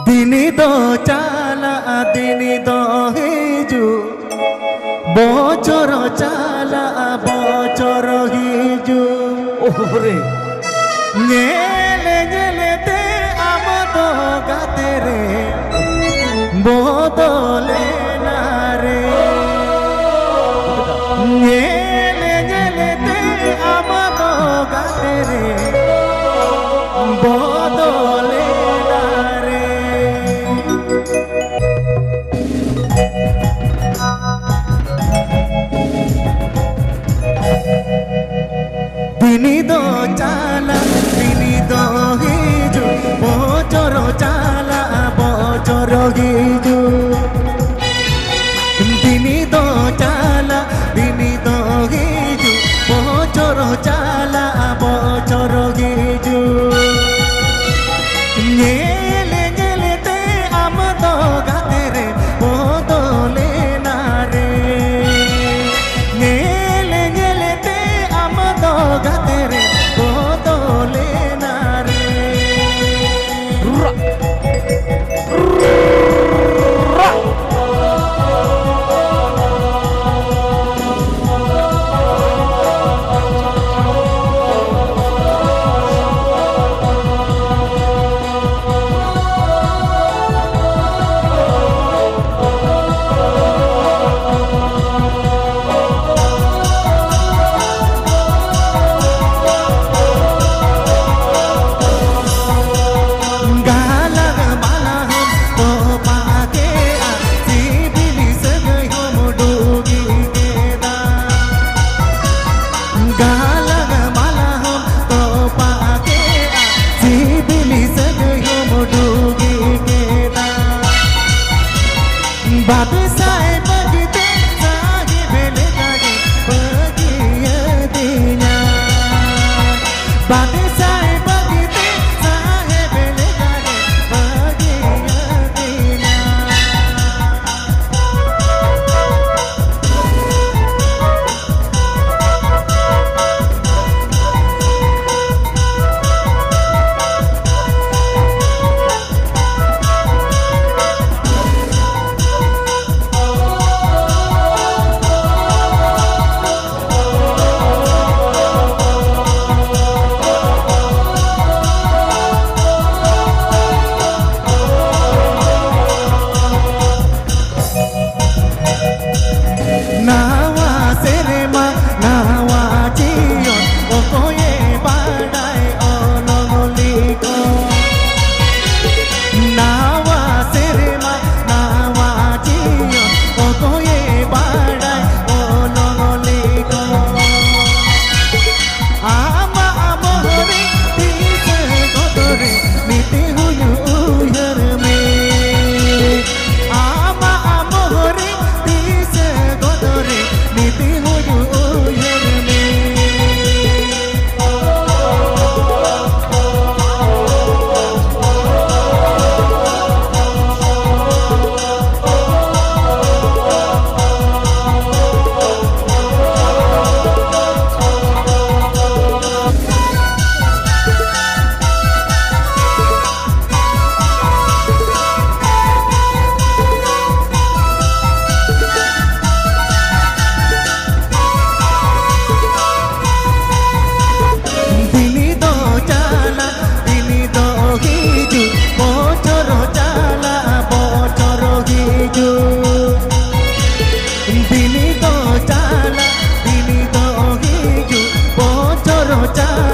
Dini do chala dini do hiju bocor chala bocor hiju ore nyele nyele te amado gatere bodole nare nyele nyele te amado gatere bodole Dini do chala, dini do hiju, bocor chala, bocor hiju. Dini do chala, dini do hiju, bocor chala, bocor hiju. Nyele nyele te amado gatere, bodole nare. Nyele nyele te amado gatere bodole nare Badesai bagite sahi bele gage bagiya dinya Badesai bagite sahi bele gage bagiya dinya Nawa serema nawa jion okoye badai onoliko Nawa serema nawa jion okoye badai onoliko Ama amore tise godore niti huyu uyar me Ama amore tise godore niti huyu uyar me Dini do chala, dini do hiju, bocor chala, bocor hiju. Dini do chala, dini do hiju, bocor chala.